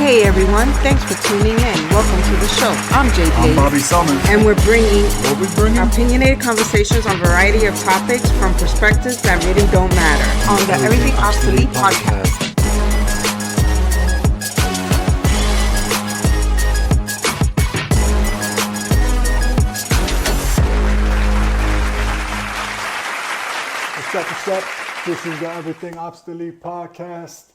Hey everyone, thanks for tuning in. Welcome to the show. I'm Jay I'm Blaze, Bobby Summers. and we're bringing What we bringing? opinionated conversations on a variety of topics from perspectives that really don't matter on the Everything Obsolete podcast. What's up? This is the Everything Obsolete podcast,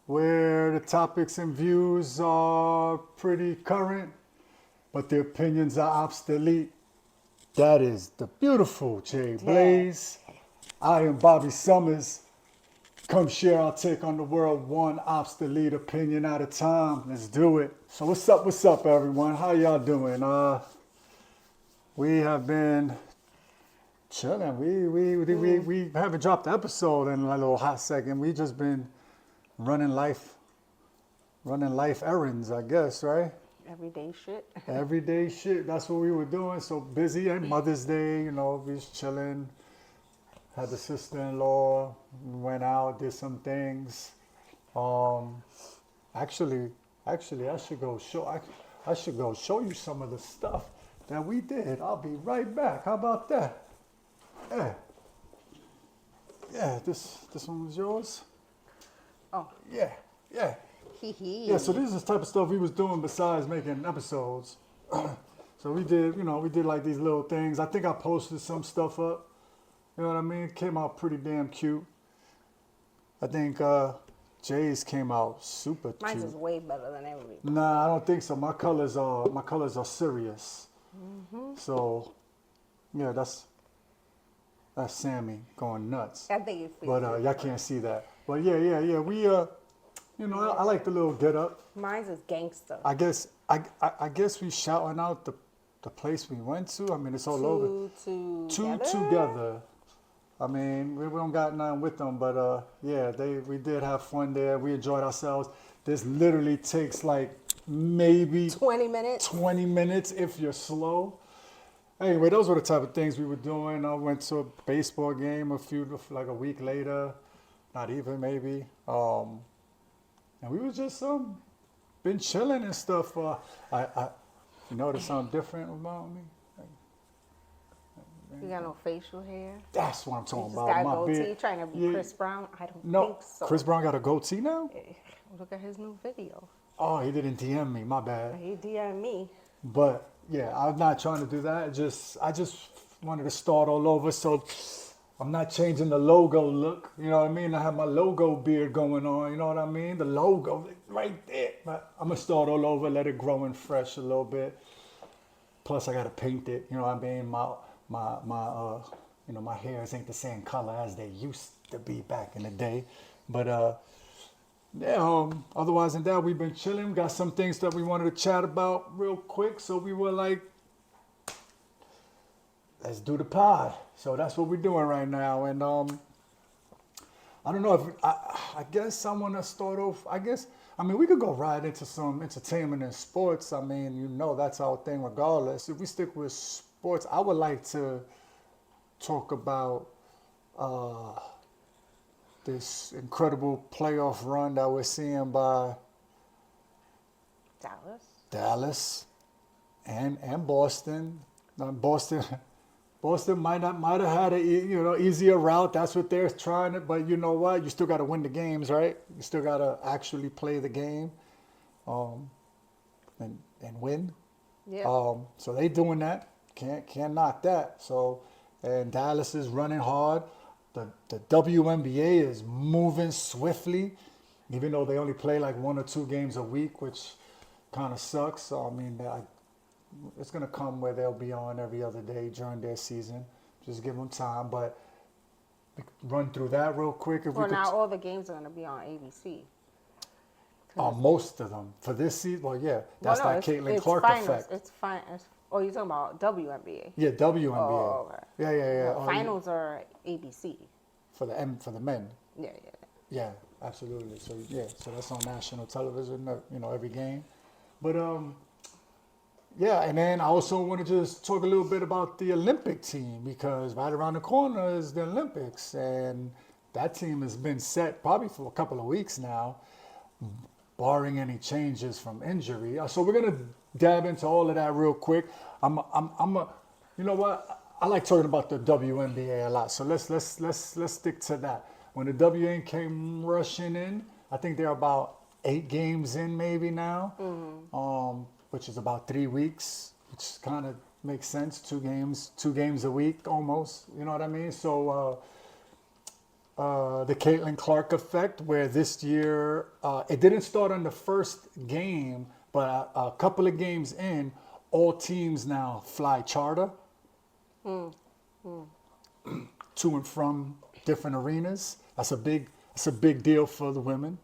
where the topics and views are pretty current, but the opinions are obsolete. That is the beautiful Jay Blaze. I am Bobby Summers. Come share our take on the world, one obsolete opinion at a time. Let's do it. So what's up, everyone? How y'all doing? We have been chilling. We haven't dropped the episode in a little hot second. We just been running life errands, I guess, right? Everyday shit. That's what we were doing. So busy. And Mother's Day, we was chilling. Had the sister-in-law. Went out, did some things. Actually, I should go show you some of the stuff that we did. I'll be right back. How about that? Yeah, this one was yours? Oh. Yeah. Yeah, so this is the type of stuff we was doing besides making episodes. So we did like these little things. I think I posted some stuff up. You know what I mean? It came out pretty damn cute. I think Jay's came out super cute. Mine's is way better than everybody's. Nah, I don't think so. My colors are serious. Mm-hmm. So, yeah, that's Sammy going nuts. I think it's But y'all can't see that. But yeah. We I like the little get up. Mine's is gangster. I guess we shouting out the place we went to. I mean, it's all over. Two together. I mean, we don't got nothing with them, but we did have fun there. We enjoyed ourselves. This literally takes like maybe 20 minutes. 20 minutes if you're slow. Anyway, those were the type of things we were doing. I went to a baseball game a week later, not even maybe. And we was just been chilling and stuff. I noticed something different about me. You got no facial hair? That's what I'm talking about. You just got a My goatee beard. trying to be Chris Brown? I don't think so. Chris Brown got a goatee now? Look at his new video. Oh, he didn't DM me. My bad. He DM'd me. But yeah, I'm not trying to do that. I just wanted to start all over. So I'm not changing the logo look. You know what I mean? I have my logo beard going on. You know what I mean? The logo right there. But I'm going to start all over, let it grow and fresh a little bit. Plus, I got to paint it. You know what I mean? My hairs ain't the same color as they used to be back in the day. But, otherwise than that, we've been chilling. Got some things that we wanted to chat about real quick. So we were like, let's do the pod. So that's what we're doing right now. And I don't know if I guess I want to start off. We could go right into some entertainment and sports. I mean, that's our thing regardless. If we stick with sports, I would like to talk about this incredible playoff run that we're seeing by Dallas and Boston. Boston might have had a easier route. That's what they're trying to. But you know what? You still got to win the games, right? You still got to actually play the game, and win. Yeah. So they doing that. Can't knock that. So, and Dallas is running hard. The WNBA is moving swiftly, even though they only play like 1 or 2 games a week, which kind of sucks. So I mean, it's going to come where they'll be on every other day during their season. Just give them time. But run through that real quick. Now all the games are going to be on ABC. Most of them. For this season, that's that Caitlin Clark effect. It's fine. Oh, you're talking about WNBA? Yeah, WNBA. Oh, okay. Yeah. The finals are ABC. For the men. Yeah. Yeah, absolutely. So that's on national television, every game. But and then I also want to just talk a little bit about the Olympic team, because right around the corner is the Olympics, and that team has been set probably for a couple of weeks now. barring any changes from injury. So we're gonna dab into all of that real quick. You know what? I like talking about the WNBA a lot, so let's stick to that. When the WNBA came rushing in, I think they're about 8 games in maybe now, which is about 3 weeks, which kind of makes sense. 2 games a week almost. You know what I mean? So the Caitlin Clark effect, where this year it didn't start on the first game, but a couple of games in, all teams now fly charter to and from different arenas. That's a big deal for the women.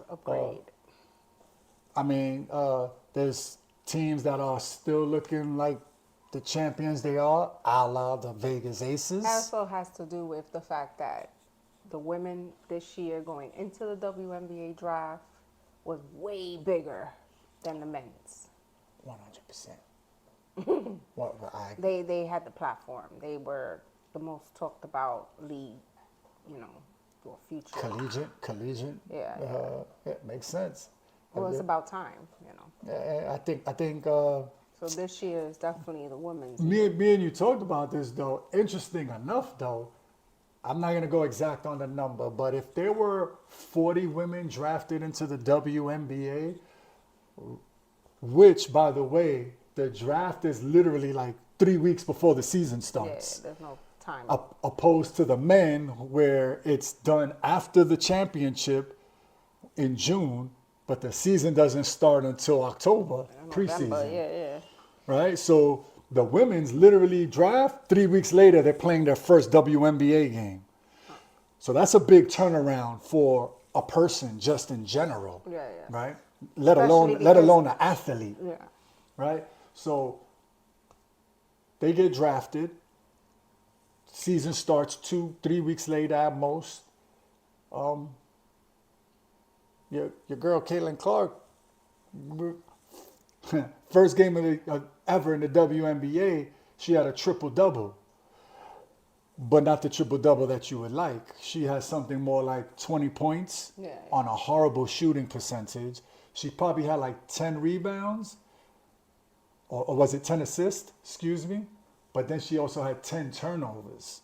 Upgrade. I mean, there's teams that are still looking like the champions they are, a la the Vegas Aces. That also has to do with the fact that the women this year going into the WNBA draft was way bigger than the men's. 100%. They had the platform. They were the most talked about league, for future. Collegiate. Yeah. It makes sense. Well, it's about time, I think. So this year is definitely the women's. Me and you talked about this though. Interesting enough though, I'm not gonna go exact on the number, but if there were 40 women drafted into the WNBA, which by the way, the draft is literally like 3 weeks before the season starts. Yeah, there's no time. Opposed to the men, where it's done after the championship in June, but the season doesn't start until October, preseason. November, yeah. Right? So the women's literally draft, 3 weeks later, they're playing their first WNBA game. So that's a big turnaround for a person just in general. Yeah. Right? Let Especially alone an athlete. Yeah. Right? So they get drafted. Season starts 2-3 weeks later at most. Your girl Caitlin Clark, first game ever in the WNBA, she had a triple-double. But not the triple-double that you would like. She has something more like 20 points on a horrible shooting percentage. She probably had like 10 rebounds, or was it 10 assists? Excuse me. But then she also had 10 turnovers.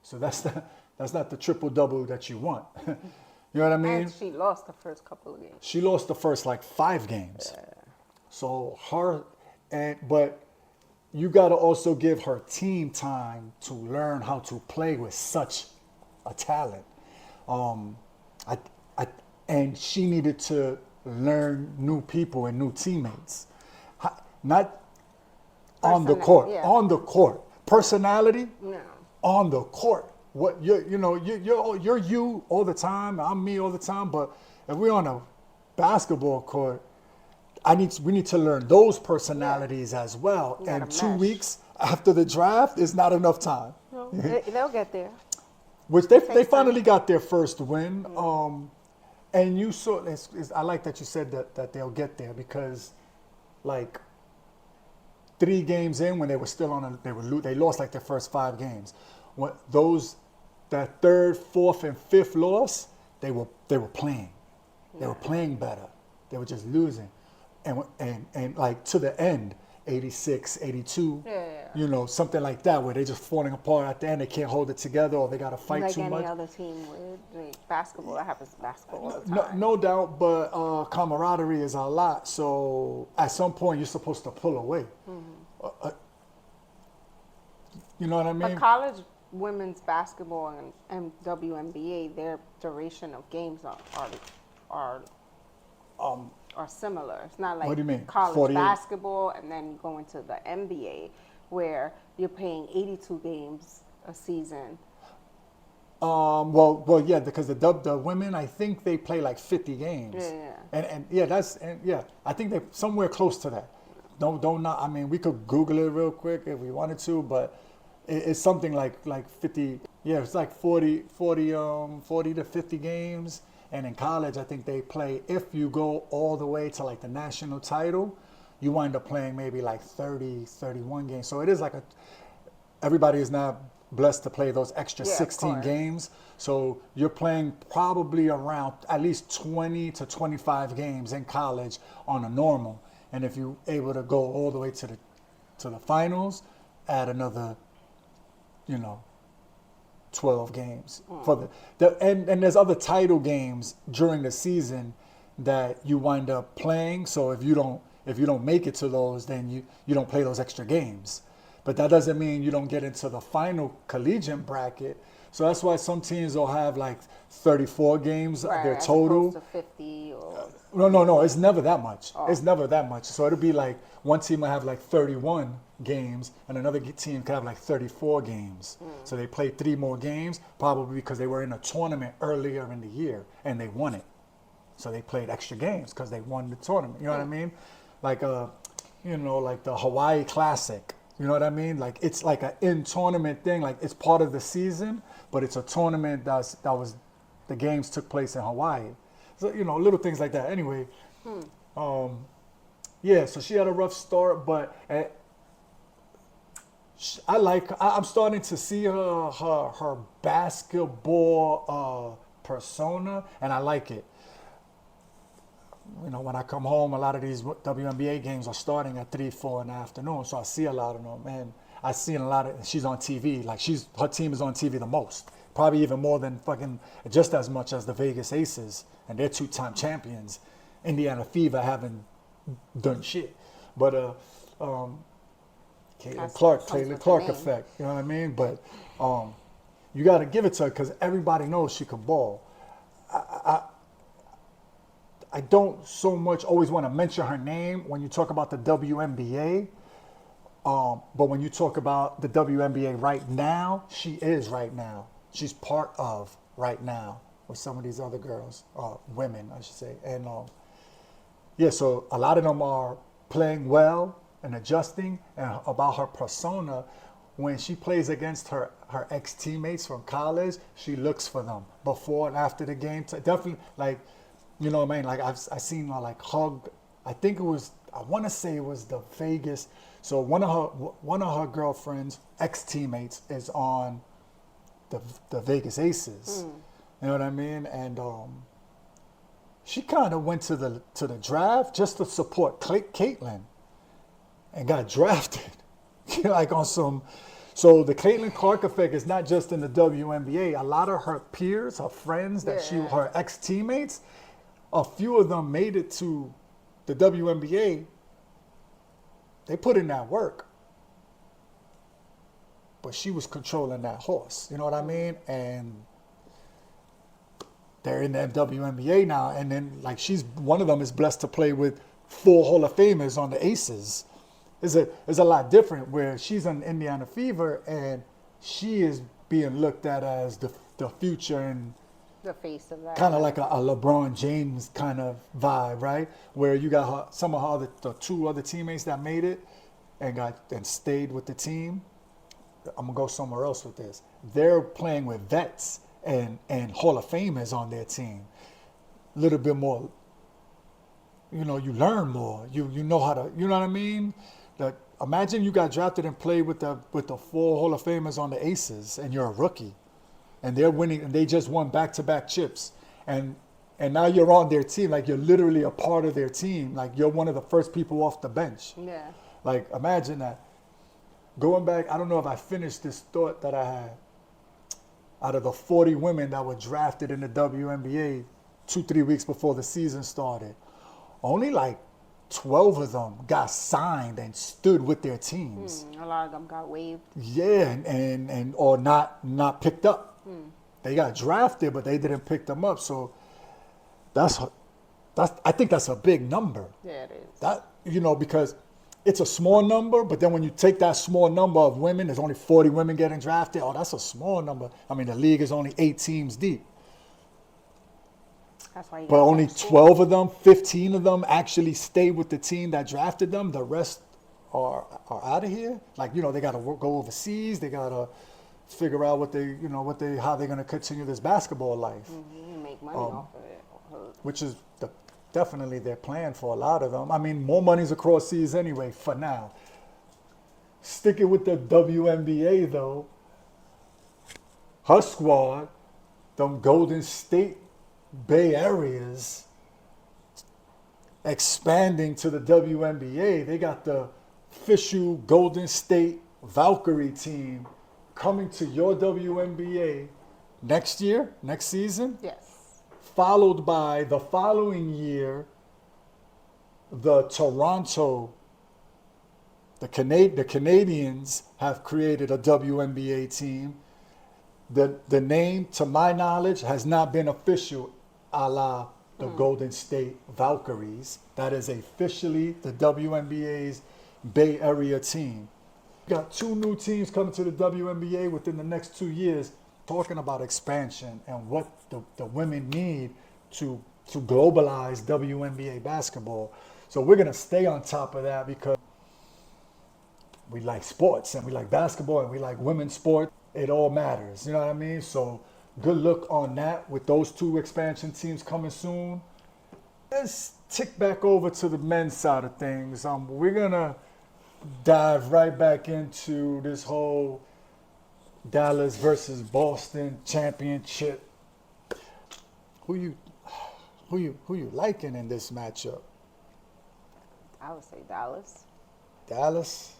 So that's not the triple-double that you want. You know what I mean? And she lost the first couple of games. She lost the first like 5 games. Yeah. So but you got to also give her team time to learn how to play with such a talent. And she needed to learn new people and new teammates. Not on the court. Yeah. On the court. Personality? No. On the court. What you're you all the time. I'm me all the time. But if we're on a basketball court, we need to learn those personalities as well. You And gotta 2 mesh. weeks after the draft is not enough time. No, they'll get there. Which they finally got their first win. And you saw. I like that you said that they'll get there, because like 3 games in, when they were still they lost like their first 5 games. That 3rd, 4th, and 5th loss, they were playing. They were playing better. They were just losing, and like to the end, 86, 82. Yeah. Something like that, where they're just falling apart at the end. They can't hold it together, or they got to fight Like too any much. other team would. Like basketball, that happens in basketball all the time. No doubt, but camaraderie is a lot. So at some point, you're supposed to pull away. You know what I mean? But college women's basketball and WNBA, their duration of games are similar. It's not like What do you mean? college 48? basketball and then you go into the NBA where you're playing 82 games a season. Well, yeah, because the women, I think they play like 50 games. Yeah. I think they're somewhere close to that. Don't not. I mean, we could Google it real quick if we wanted to, but it's something like 50. Yeah, it's like 40 to 50 games. And in college, I think they play, if you go all the way to like the national title, you wind up playing maybe like 30, 31 games. So it is like everybody is not blessed to play those extra Yeah, of 16 course. games. So you're playing probably around at least 20 to 25 games in college on a normal. And if you're able to go all the way to the finals, add another, 12 games for and there's other title games during the season that you wind up playing. So if you don't make it to those, then you don't play those extra games. But that doesn't mean you don't get into the final collegiate bracket. So that's why some teams will have like 34 games their as total. opposed to 50 or No. It's never that much. It's never that much. So it'll be like one team will have like 31 games and another team could have like 34 games. So they played 3 more games, probably because they were in a tournament earlier in the year and they won it. So they played extra games because they won the tournament. You know what I mean? Like like the Hawaii Classic. You know what I mean? Like it's like an in-tournament thing. Like it's part of the season, but it's a tournament the games took place in Hawaii. So, little things like that. Anyway, yeah, so she had a rough start, but I'm starting to see her basketball persona, and I like it. When I come home, a lot of these WNBA games are starting at 3, 4 in the afternoon, so I see a lot of them, and I see a lot of. She's on TV, like her team is on TV the most, probably even more than just as much as the Vegas Aces, and they're 2-time champions. Indiana Fever haven't done shit, but Caitlin Clark effect, you know what I mean? But you got to give it to her because everybody knows she can ball. I don't so much always want to mention her name when you talk about the WNBA, but when you talk about the WNBA right now, she is right now. She's part of right now with some of these other girls, women, I should say. And yeah, so a lot of them are playing well and adjusting. And about her persona, when she plays against her ex-teammates from college, she looks for them before and after the game. Definitely, like, you know what I mean? Like, I've seen her, like, hug. I want to say it was the Vegas. So one of her girlfriend's ex-teammates is on the Vegas Aces. You know what I mean? And she kind of went to the draft just to support Caitlin and got drafted. Like on some. So the Caitlin Clark effect is not just in the WNBA. A lot of her peers, her friends, her ex-teammates, a few of them made it to the WNBA. They put in that work. But she was controlling that horse. You know what I mean? And they're in the WNBA now. And then, like, one of them is blessed to play with 4 Hall of Famers on the Aces. It's a lot different where she's on Indiana Fever and she is being looked at as the future and the face of that. kind of like a LeBron James kind of vibe, right? Where you got some of the 2 other teammates that made it and stayed with the team. I'm gonna go somewhere else with this. They're playing with vets and Hall of Famers on their team. A little bit more, you learn more. You know how to, you know what I mean? Imagine you got drafted and played with the 4 Hall of Famers on the Aces, and you're a rookie, and they're winning, and they just won back-to-back chips, and now you're on their team, like you're literally a part of their team, like you're one of the first people off the bench. Yeah. Like imagine that. Going back, I don't know if I finished this thought that I had. Out of the 40 women that were drafted in the WNBA 2-3 weeks before the season started, only like 12 of them got signed and stood with their teams. A lot of them got waived. Yeah, and or not picked up. They got drafted, but they didn't pick them up. So that's I think that's a big number. Yeah, it is. That because it's a small number, but then when you take that small number of women, there's only 40 women getting drafted. Oh, that's a small number. I mean, the league is only 8 teams deep. That's why you But got only 12 of them, 15 of them actually stay with the team that drafted them. The rest are out of here. Like, they got to go overseas. They got to figure out how they're going to continue this basketball life. You make money off of it. Which is definitely their plan for a lot of them. I mean, more money's across seas anyway for now. Sticking with the WNBA though, her squad, them Golden State Bay Areas, expanding to the WNBA. They got the official Golden State Valkyrie team coming to your WNBA next year, next season, Yes. followed by the following year, the Toronto, the Canadians have created a WNBA team. The name, to my knowledge, has not been official, a la the Golden State Valkyries. That is officially the WNBA's Bay Area team. Got 2 new teams coming to the WNBA within the next 2 years, talking about expansion and what the women need to globalize WNBA basketball. So we're going to stay on top of that because we like sports and we like basketball and we like women's sport. It all matters. You know what I mean? So good luck on that with those 2 expansion teams coming soon. Let's tick back over to the men's side of things. We're going to dive right back into this whole Dallas versus Boston championship. Who you liking in this matchup? I would say Dallas. Dallas.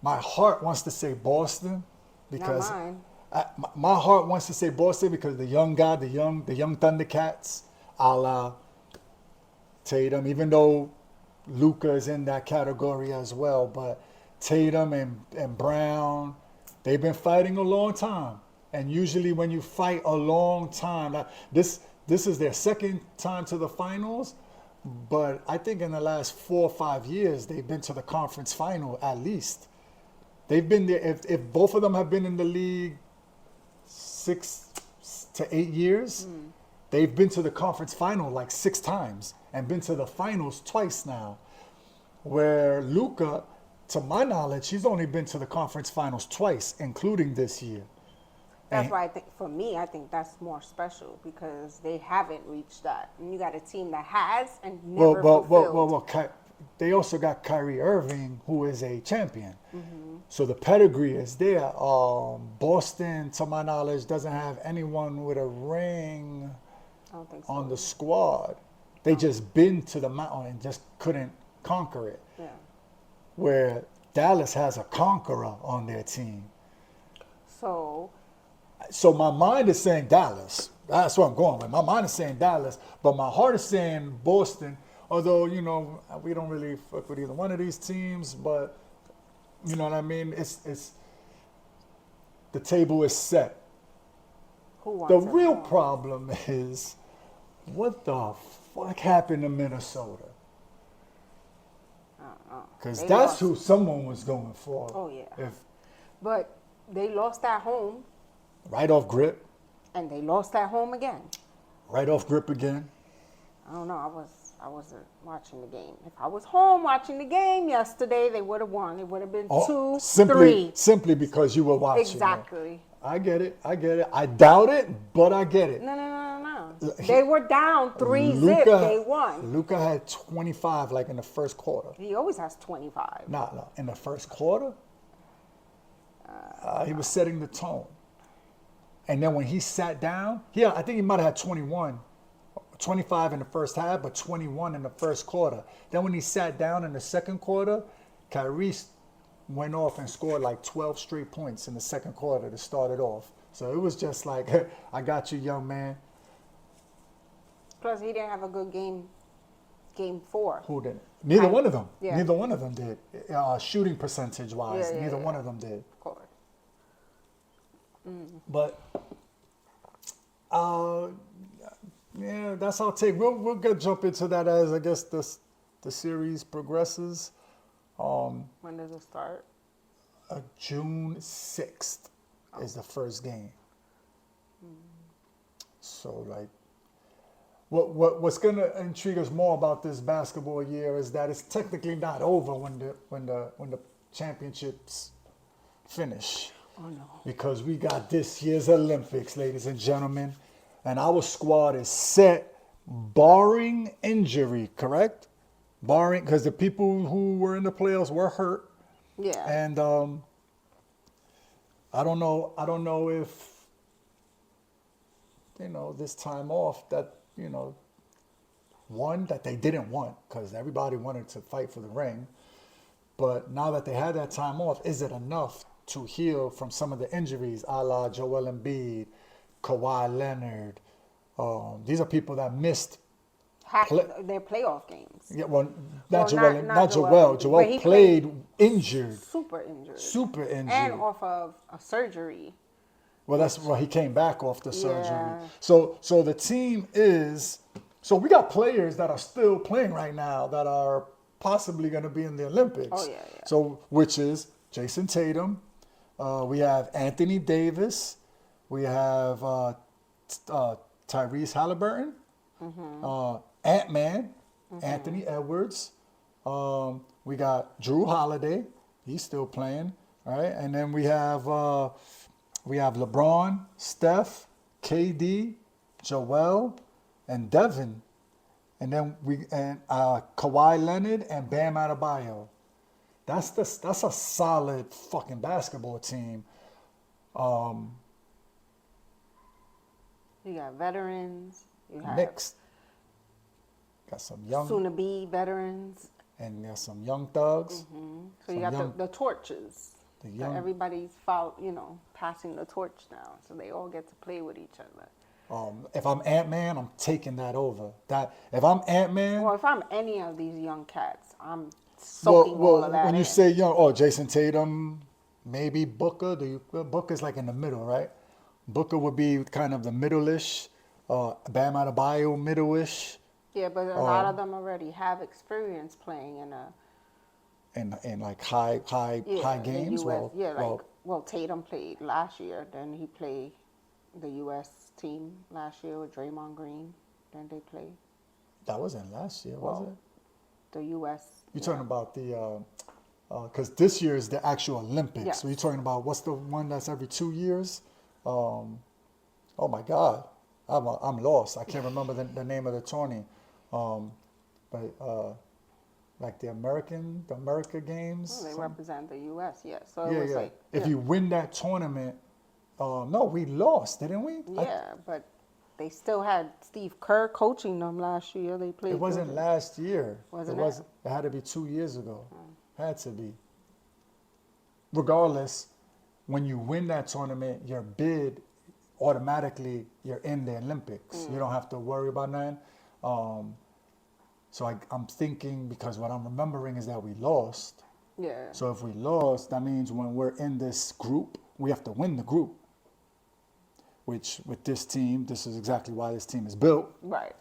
My heart wants to say Boston because Not mine. my heart wants to say Boston because the young guy, the young Thundercats, a la Tatum, even though Luka is in that category as well, but Tatum and Brown, they've been fighting a long time. And usually when you fight a long time, like this is their second time to the finals, but I think in the last 4 or 5 years, they've been to the conference final at least. They've been there. If both of them have been in the league 6 to 8 years, they've been to the conference final like 6 times and been to the finals twice now. Where Luka, to my knowledge, he's only been to the conference finals twice, including this year. That's And- why I think, for me, I think that's more special because they haven't reached that. And you got a team that has and never fulfilled. They also got Kyrie Irving, who is a champion. So the pedigree is there. Boston, to my knowledge, doesn't have anyone with a ring I don't think so. on the squad. They just been to the mountain and just couldn't conquer it. Yeah. Where Dallas has a conqueror on their team. So my mind is saying Dallas. That's what I'm going with. My mind is saying Dallas, but my heart is saying Boston. Although, you know, we don't really fuck with either one of these teams, but you know what I mean? It's the table is set. Who wants The it real more? problem is what the fuck happened to Minnesota? Because They that's lost. who someone was going for. Oh, yeah. If But they lost at home right off grip, and they lost at home again. right off grip again. I don't know. I wasn't watching the game. If I was home watching the game yesterday, they would have won. It would have been 2-3. Simply because you were watching. it. Exactly. I get it. I doubt it, but I get it. No. They were down 3-0. They won. Luka had 25 like in the first quarter. He always has 25. No. In the first quarter, he was setting the tone. And then when he sat down, I think he might have had 25 in the first half, but 21 in the first quarter. Then when he sat down in the second quarter, Kyrie went off and scored like 12 straight points in the second quarter to start it off. So it was just like, I got you, young man. Plus, he didn't have a good game 4. Who didn't? Neither one of them. Yeah. Neither one of them did. Shooting percentage wise, Yeah, neither yeah. one of them did. Of course. But yeah, that's our take. We'll get jump into that as I guess the series progresses. When does it start? June 6th is the first game. So like, what's gonna intrigue us more about this basketball year is that it's technically not over when the championships finish. Oh no. Because we got this year's Olympics, ladies and gentlemen, and our squad is set, barring injury, correct? Barring, because the people who were in the playoffs were hurt, Yeah. and I don't know. I don't know if this time off that one that they didn't want because everybody wanted to fight for the ring. But now that they had that time off, is it enough to heal from some of the injuries, a la Joel Embiid, Kawhi Leonard? These are people that missed. Their playoff games. Yeah, well, not Not Joel. Joel. Joel But he played injured. Super injured. Super injured. And off of a surgery. Well, he came back off the surgery. Yeah. So the team is. So we got players that are still playing right now that are possibly going to be in the Olympics. Oh, yeah. So which is Jason Tatum. We have Anthony Davis. We have Tyrese Halliburton. Ant-Man, Anthony Edwards. We got Drew Holiday. He's still playing. All right. And then we have LeBron, Steph, KD, Joel, and Devin. And then Kawhi Leonard and Bam Adebayo. That's a solid fucking basketball team. You got veterans. You have Mixed. Got some young soon-to-be veterans. and got some young thugs. So you got the torches. The So young- everybody's passing the torch now. So they all get to play with each other. If I'm Ant-Man, I'm taking that over. If I'm Ant-Man, Well, if I'm any of these young cats, I'm soaking all of that when you in. say young, Jason Tatum, maybe Booker. Booker's like in the middle, right? Booker would be kind of the middle-ish. Bam Adebayo, middle-ish. Yeah, but a lot of them already have experience playing in a And like high the games. US, Tatum played last year. Then he played the U.S. team last year with Draymond Green. Then they played That wasn't last year, was it? the U.S. You're talking about the, because this year is the actual Olympics. Yes. So you're talking about what's the one that's every 2 years? Oh my God, I'm lost. I can't remember the name of the tourney. Like the America games. They represent the U.S. Yeah, so it Yeah, was yeah. like If you win that tournament, no, we lost, didn't we? yeah, but they still had Steve Kerr coaching them last year. They played. It wasn't good. last year. Wasn't it it? was. It had to be 2 years ago. Had to be. Regardless, when you win that tournament, your bid automatically you're in the Olympics. You don't have to worry about that. So I'm thinking because what I'm remembering is that we lost. Yeah. So if we lost, that means when we're in this group, we have to win the group. Which with this team, this is exactly why this team is built. Right.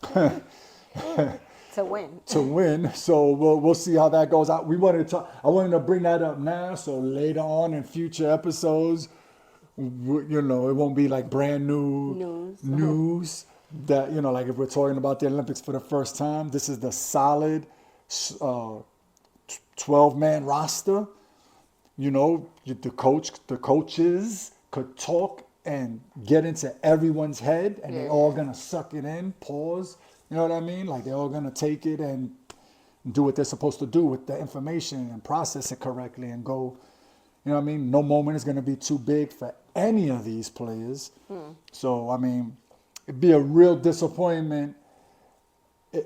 To win. To win. So we'll see how that goes out. I wanted to bring that up now, so later on in future episodes, it won't be like brand new news that like if we're talking about the Olympics for the first time, this is the solid 12-man roster. The coaches could talk and get into everyone's head, and they're all gonna suck it in. Pause. You know what I mean? Like they're all gonna take it and do what they're supposed to do with the information and process it correctly and go. You know what I mean? No moment is gonna be too big for any of these players. So I mean, it'd be a real disappointment. You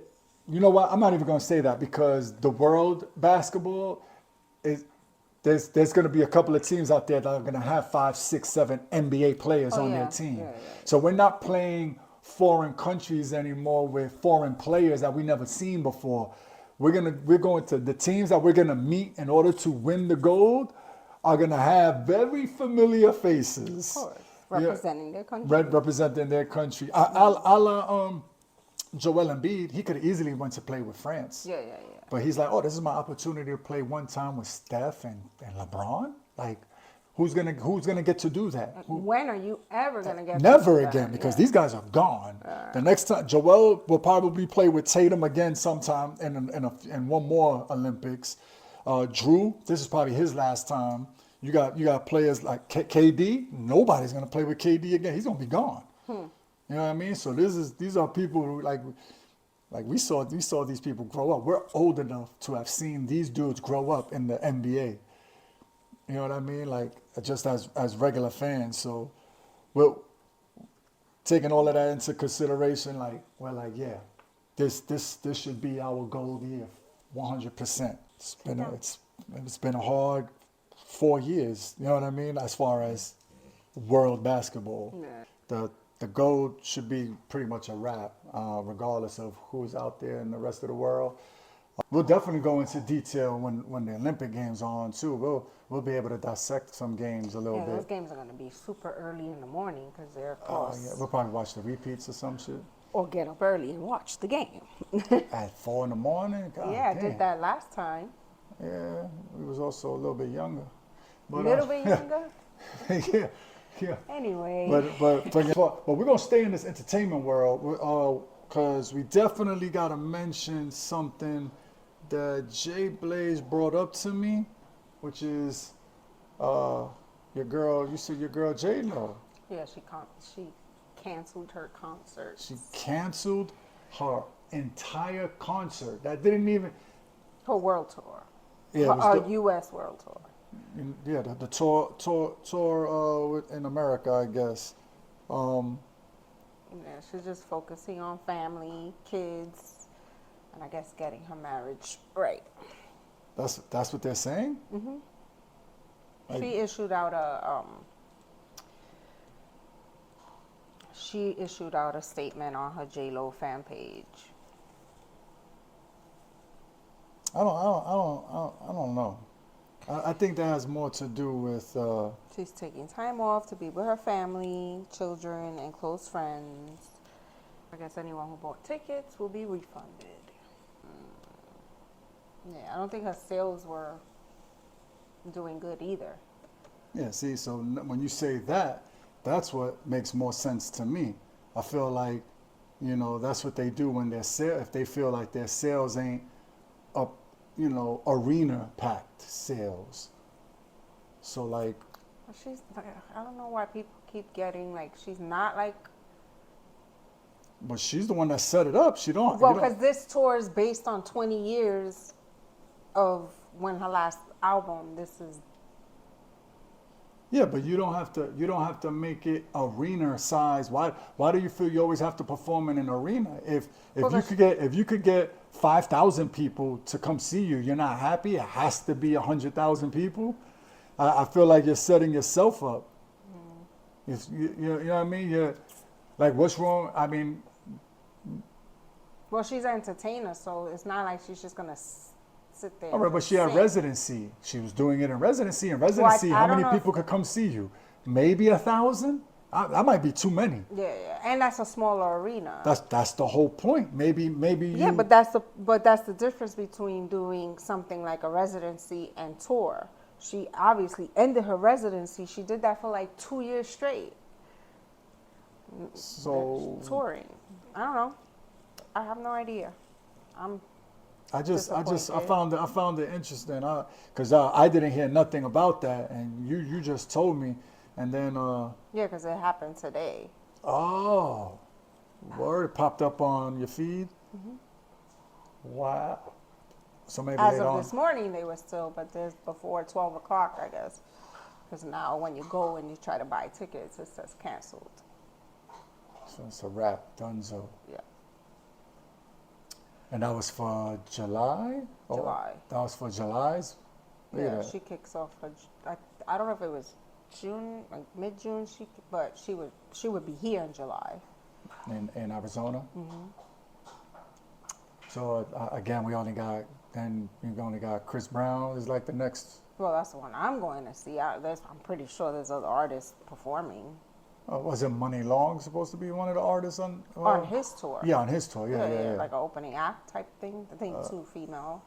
know what? I'm not even gonna say that because the world basketball is. There's going to be a couple of teams out there that are going to have 5, 6, 7 NBA players on their team. Yeah. So we're not playing foreign countries anymore with foreign players that we never seen before. We're going to the teams that we're going to meet in order to win the gold are going to have very familiar faces. Of course. Representing their country. Representing their country. Joel Embiid, he could have easily went to play with France. Yeah. But he's like, this is my opportunity to play one time with Steph and LeBron. Like, who's gonna get to do that? When are you ever gonna get? Never to do again, that? because these guys are gone. The next time, Joel will probably play with Tatum again sometime in one more Olympics. Drew, this is probably his last time. You got players like KD. Nobody's gonna play with KD again. He's gonna be gone. You know what I mean? So these are people who like we saw these people grow up. We're old enough to have seen these dudes grow up in the NBA. You know what I mean? Like just as regular fans. So we're taking all of that into consideration. Like we're like, yeah, this should be our goal year, 100%. It's been a hard 4 years. You know what I mean? As far as world basketball, Yeah. the goal should be pretty much a wrap, regardless of who's out there in the rest of the world. We'll definitely go into detail when the Olympic Games are on too. We'll be able to dissect some games a little Yeah, those bit. games are going to be super early in the morning because they're Yeah, close. we'll probably watch the repeats or some shit Or get up early and watch the game. at 4 in the morning. God Yeah, I damn. did that last time. Yeah, we was also a little bit younger. A little bit younger. yeah, yeah. Anyway. But we're gonna stay in this entertainment world, cause we definitely gotta mention something that Jay Blaze brought up to me, which is your girl. You said your girl J Lo. Yeah, she canceled her concert. She canceled her entire concert. That didn't even. Her world tour. Yeah, it was Her the- U.S. world tour. Yeah, the tour in America, I guess. Yeah, she's just focusing on family, kids, and I guess getting her marriage right. That's what they're saying. She issued out a statement on her J-Lo fan page. I don't know. I think that has more to do with. She's taking time off to be with her family, children, and close friends. I guess anyone who bought tickets will be refunded. Yeah, I don't think her sales were doing good either. Yeah, see, so when you say that, that's what makes more sense to me. I feel like, that's what they do when if they feel like their sales ain't up, arena packed sales. So like, I don't know why people keep getting she's not but she's the one that set it up. She don't. well, because this tour is based on 20 years of when her last album. This is Yeah, but you don't have to make it arena size. Why do you feel you always have to perform in an arena? If you could get 5,000 people to come see you, you're not happy. It has to be 100,000 people. I feel like you're setting yourself up. You know what I mean? You're like, what's wrong? I mean, well, she's an entertainer, so it's not like she's just gonna sit there. all right, but she had sing. residency. She was doing it in residency. In residency, I how don't many know people could come see you? Maybe 1,000. That might be too many. Yeah, and that's a smaller arena. That's the whole point. Maybe you. Yeah, but that's the difference between doing something like a residency and tour. She obviously ended her residency. She did that for 2 years straight. So Touring. I don't know. I have no idea. I disappointed. found it interesting because I didn't hear nothing about that, and you just told me, and then Yeah, because it happened today. word popped up on your feed. Wow. So maybe As they of don't. this morning, they were still, but there's before 12 o'clock, I guess. Because now when you go and you try to buy tickets, it says canceled. So it's a wrap, donezo. Yeah. And that was for July. July. That was for July's. Look at Yeah, that. she kicks off her. I don't know if it was June, mid-June. But she would be here in July. in Arizona. So again, we only got Chris Brown is like the next. Well, that's the one I'm going to see. I'm pretty sure there's other artists performing Was it Money Long supposed to be one of the artists on his tour. Yeah, on his tour. Yeah. Like an opening act type thing. I think 2 female.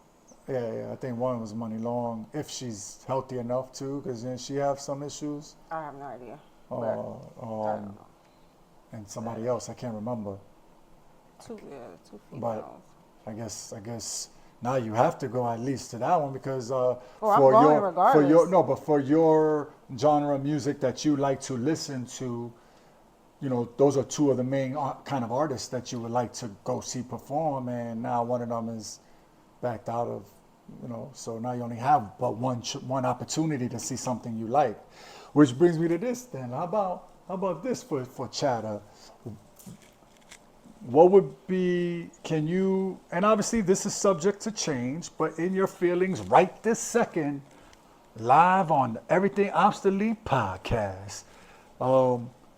Yeah. I think one was Money Long, if she's healthy enough to, because then she have some issues. I have no idea. But I don't know. And somebody else, I can't remember. 2 females. But I guess now you have to go at least to that one because I'm going regardless. for your genre of music that you like to listen to, those are 2 of the main kind of artists that you would like to go see perform, and now one of them is backed out of So now you only have but one opportunity to see something you like. Which brings me to this then. How about this for chatter? What would be, can you, and obviously this is subject to change, but in your feelings right this second, live on the Everything Obsolete podcast,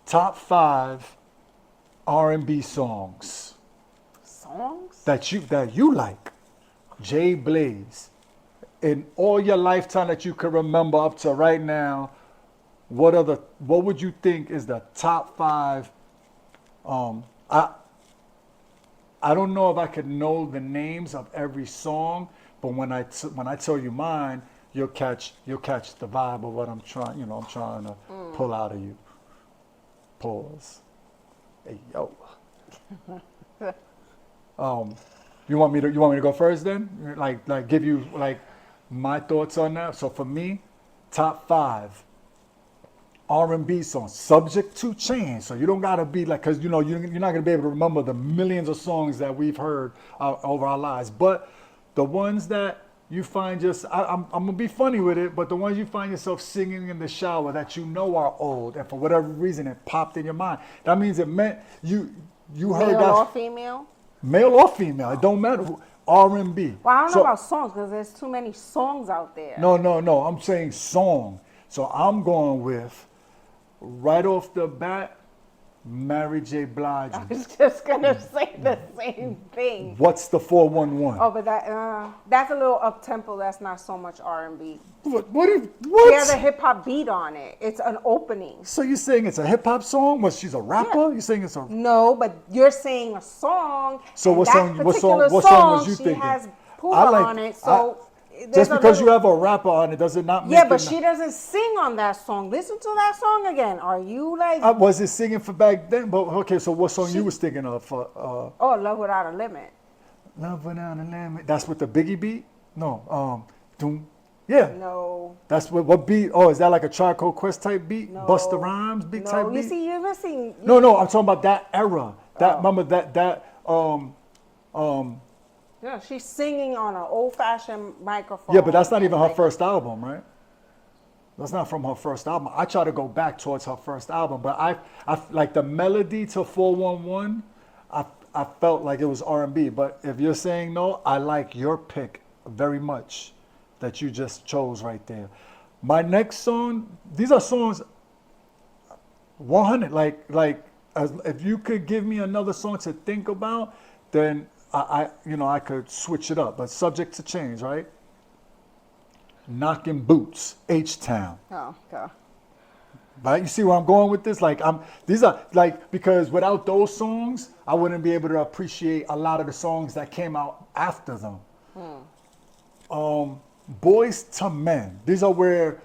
top 5 R&B songs that you like, Jay Blaze, in all your lifetime that you can remember up to right now. What would you think is the top 5? I don't know if I could know the names of every song, but when I tell you mine, you'll catch the vibe of what I'm trying to pull out of you. Pause. Hey yo. You want me to go first then? Like give you like my thoughts on that. So for me, top 5 R&B songs, subject to change. So you don't gotta be like, cause you're not gonna be able to remember the millions of songs that we've heard over our lives. But the ones that you find I'm gonna be funny with it, but the ones you find yourself singing in the shower that are old, and for whatever reason it popped in your mind, that means it meant you heard that. Male or female? Male or female, it don't matter. R&B. Well, I don't know about songs because there's too many songs out there. No. I'm saying song. So I'm going with, right off the bat, Mary J. Blige. I was just gonna say the same thing. What's the 411? Oh, but that's a little up tempo. That's not so much R&B. What? There's a hip hop beat on it. It's an opening. So you're saying it's a hip hop song? But she's a rapper? Yeah. You're saying it's a... No, but you're saying a song. So what song was you thinking? She has Pooh on it, so... Just because you have a rapper on it doesn't not make it... Yeah, but she doesn't sing on that song. Listen to that song again. Are you like... I wasn't singing for back then, but okay, so what song you was thinking of for... Love Without a Limit. Love Without a Limit. That's with the Biggie beat? No. Doom. Yeah. No. That's what beat? Oh, is that like a Tribe Called Quest type beat? No. Busta Rhymes beat type beat? No, you see, you're missing... No, I'm talking about that era. Remember Yeah, she's singing on an old-fashioned microphone. Yeah, but that's not even her first album, right? That's not from her first album. I try to go back towards her first album, but I like the melody to 411. I felt like it was R&B. But if you're saying no, I like your pick very much that you just chose right there. My next song, these are songs 100. If you could give me another song to think about, then I could switch it up, but subject to change, right? Knocking Boots, H-Town. Oh, God. Right? You see where I'm going with this? Because without those songs, I wouldn't be able to appreciate a lot of the songs that came out after them. Boys to Men. These are where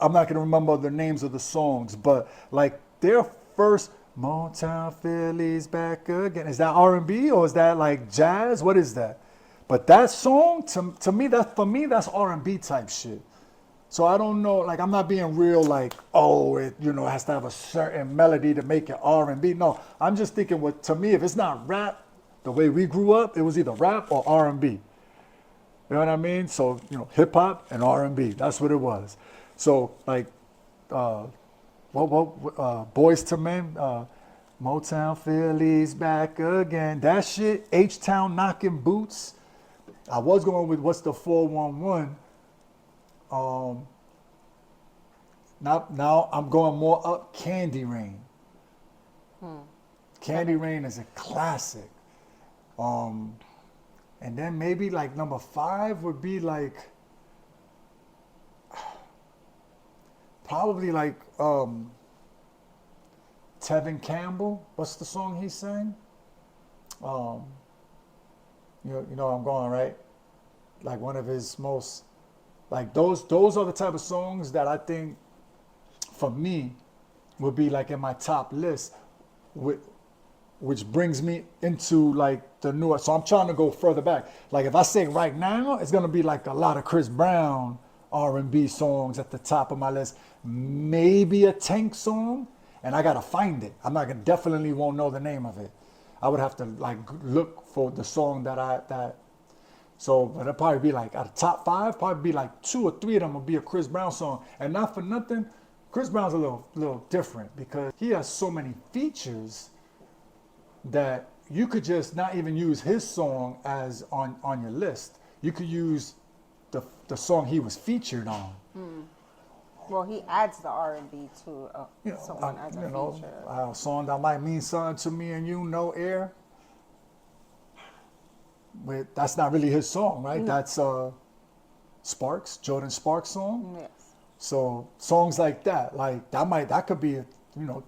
I'm not going to remember the names of the songs, but like their first Motown Philly's back again. Is that R&B or is that like jazz? What is that? But that song, to me, that's R&B type shit. So I don't know, like I'm not being real like, it has to have a certain melody to make it R&B. No, I'm just thinking to me, if it's not rap, the way we grew up, it was either rap or R&B. You know what I mean? So, hip hop and R&B, that's what it was. So like, Boys to Men, Motown Philly's back again. That shit, H-Town Knocking Boots. I was going with what's the 411. Now I'm going more up. Candy Rain. Candy Rain is a classic. And then maybe like number 5 would be like, probably like Tevin Campbell. What's the song he sang? You know where I'm going, right? Like one of his most, like those are the type of songs that I think for me would be like in my top list, which brings me into like the newer. So I'm trying to go further back. Like if I say right now, it's gonna be like a lot of Chris Brown R&B songs at the top of my list. Maybe a Tank song, and I gotta find it. Definitely won't know the name of it. I would have to like look for the song that. So, but it'll probably be like, out of top 5, probably be like 2 or 3 of them will be a Chris Brown song. And not for nothing, Chris Brown's a little different because he has so many features that you could just not even use his song as on your list. You could use the song he was featured on. Well, he adds the R&B to someone as a feature. A song that might mean something to me and you, No Air. But that's not really his song, right? That's Sparks, Jordan Sparks' song. Yes. So songs like that could be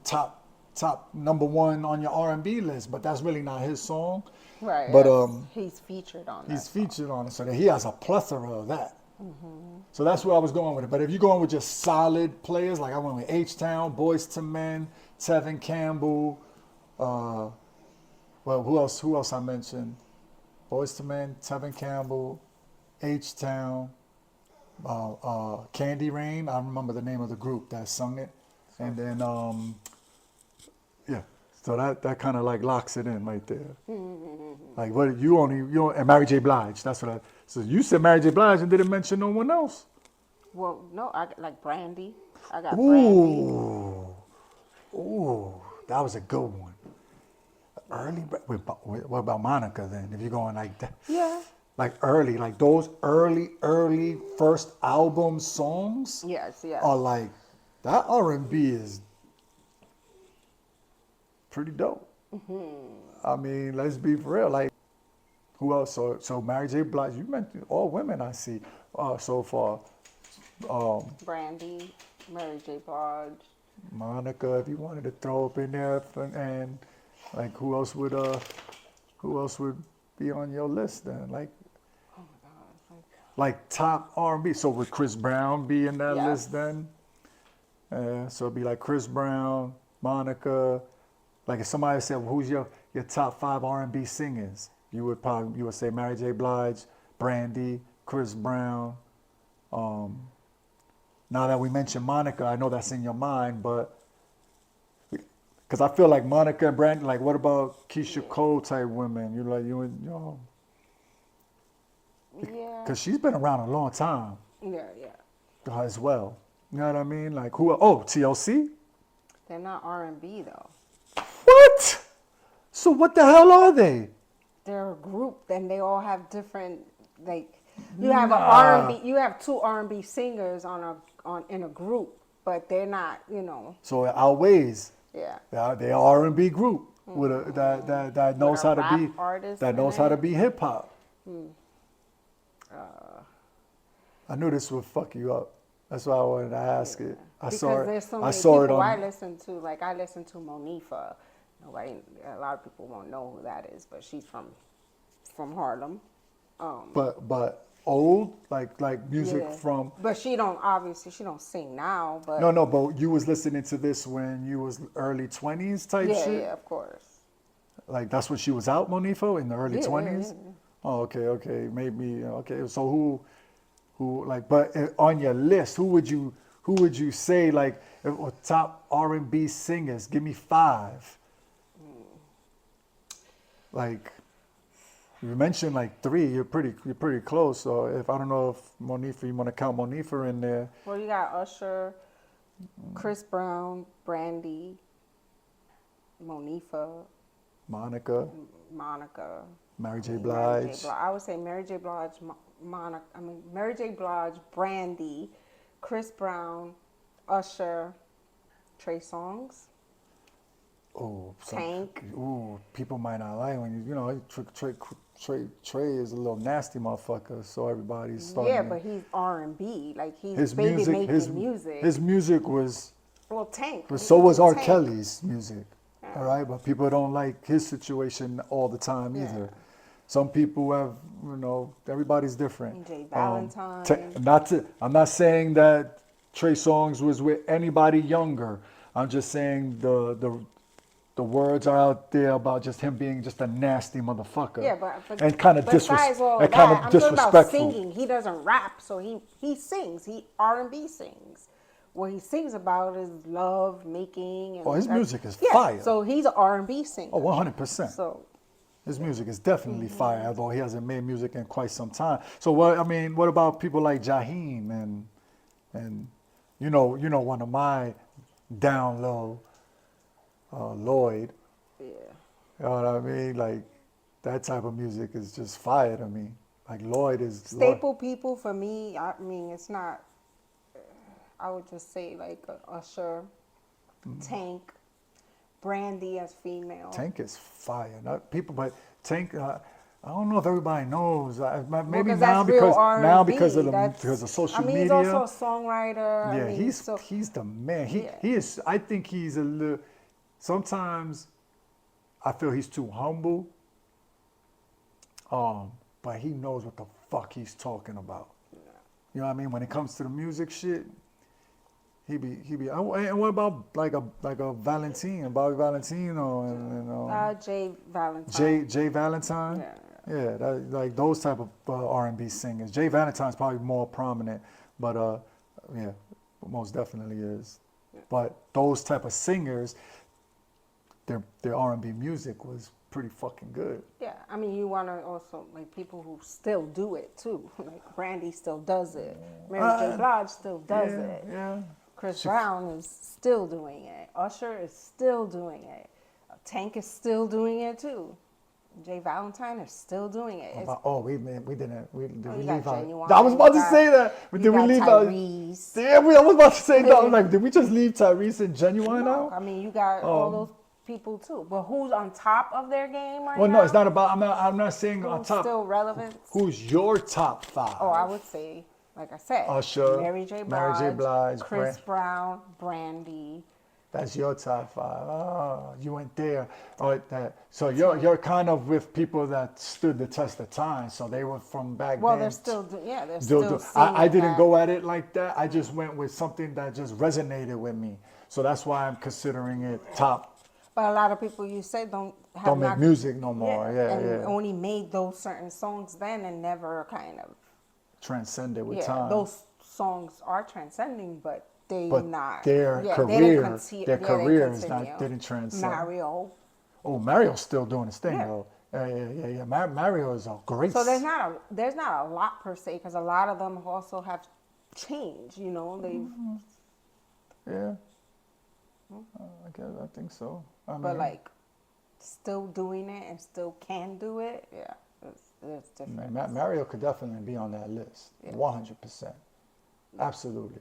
top number 1 on your R&B list, but that's really not his song. Right. But he's featured on. He's featured on it, so that he has a plethora of that. So that's where I was going with it. But if you're going with just solid players, like I went with H-Town, Boyz II Men, Tevin Campbell, well, who else I mentioned? Boyz II Men, Tevin Campbell, H-Town, Candy Rain. I remember the name of the group that sung it. And then, yeah. So that kind of like locks it in right there. Like what and Mary J. Blige. That's what so you said Mary J. Blige and didn't mention no one else. Well, no, I got like Brandy. I got Brandy. Ooh, that was a good one. What about Monica then? If you're going like that. Yeah. Like early, like those early first album songs. Yes. Are like, that R&B is pretty dope. I mean, let's be for real. Like, who else? So Mary J. Blige. You mentioned all women I see so far. Brandy, Mary J. Blige, Monica, if you wanted to throw up in there, and like who else would be on your list then? Like, oh my God, like top R&B. So would Chris Brown be in that Yes. list then? So it'd be like Chris Brown, Monica. Like if somebody said, well, who's your top 5 R&B singers? You would say Mary J. Blige, Brandy, Chris Brown. Now that we mentioned Monica, I know that's in your mind, but because I feel like Monica and Brandy, like what about Keisha Cole type women? Yeah. Because she's been around a long time. Yeah. As well. You know what I mean? Like who? Oh, TLC? They're not R&B though. What? So what the hell are they? They're a group, and they all have different like. You have an R&B. You have 2 R&B singers in a group, but they're not. So it outweighs. Yeah. They are R&B group with that knows how to be artist that knows how to be hip hop. I knew this would fuck you up. That's why I wanted to ask it. I saw it. There's so many saw people it on. I listen to. Like I listen to Monifa. A lot of people won't know who that is, but she's from Harlem. But old like music from. But she don't sing now. But No. But you was listening to this when you was early 20s type shit. Yeah, of course. Like that's when she was out, Monifa, in the early 20s. Yeah. Oh, okay, maybe okay. So who like? But on your list, who would you say like top R&B singers? Give me 5. Like you mentioned like 3, you're pretty close. So if I don't know if Monifa, you want to count Monifa in there. Well, you got Usher, Chris Brown, Brandy, Monifa, Monica, Mary J. Mary Blige. J. Blige. I would say Mary J. Blige, Mary J. Blige, Brandy, Chris Brown, Usher, Trey Songz. Oh, Tank. Ooh, people might not like when Trey is a little nasty motherfucker. So everybody's starting. Yeah, but he's R&B. Like he's his baby music, making music. His music was. Well, Tank. So was R. Tank. Kelly's music. All right, but people don't like his situation all the time either. Some people have, everybody's different. Jay Valentine. I'm not saying that Trey Songz was with anybody younger. I'm just saying the words are out there about just him being just a nasty motherfucker. Yeah, but and kind of besides all of that, I'm talking about singing. He doesn't rap, so he sings. He R&B sings. What he sings about is love, making. And his music is yeah, fire. So he's an R&B singer. Oh, 100%. So His music is definitely fire, although he hasn't made music in quite some time. So what about people like Jaheim and one of my down low, Lloyd. Yeah. You know what I mean? Like that type of music is just fire to me. Like Lloyd is Staple people for me, I mean, it's not, I would just say like Usher, Tank, Brandy as female. Tank is fire. Not people, but Tank. I don't know if everybody knows. Maybe Because now that's real because R&B. now because of social I mean, media. he's also a songwriter. Yeah, I mean, he's the man. He Yeah. he is. I think he's a little. Sometimes I feel he's too humble. But he knows what the fuck he's talking about. You know what I mean? When it comes to the music shit, he be. And what about like a Valentine, Bobby Valentino, and Jay Valentine. Jay Valentine? Yeah. Like those type of R&B singers. Jay Valentine's probably more prominent, but yeah, most definitely is. Yeah. But those type of singers, their R&B music was pretty fucking good. Yeah, I mean, you want to also, like, people who still do it, too. Like, Brandy still does it. Mary J. Blige still does it. Yeah. Chris Brown is still doing it. Usher is still doing it. Tank is still doing it, too. Jay Valentine is still doing it. We didn't. Did we you leave got out? Genuine, I was about to you got- say that. But you did we got leave out? Tyrese. Yeah, I was about to say that. I was like, did we just leave Tyrese and Genuine No, out? I mean, you got all those people, too. But who's on top of their game right Well, now? no, it's not about. I'm not saying Who's on top. still relevant? Who's your top five? Oh, I would say, like I said, Usher, Mary J. Mary Blige, J. Blige, Chris Brown, Brandy. That's your top five. Oh, you went there. So you're kind of with people that stood the test of time. So they were from back Well, then. they're still, they're Do- still. I didn't that. go at it like that. I just went with something that just resonated with me. So that's why I'm considering it top. But a lot of people you say don't Make music no more. and only made those certain songs then and never kind of Transcended with time. Those songs are transcending, but they But not their they career- didn't their they career didn't is not- continue. didn't transcend. Mario. Oh, Mario's still doing his thing Yeah. though. Yeah. Mario is a great. So there's not a lot per se because a lot of them also have changed. You know, they've Yeah. I guess I think so. but like still doing it and still can do it. Yeah, it's different. Mario could definitely be on that list. 100%. Absolutely.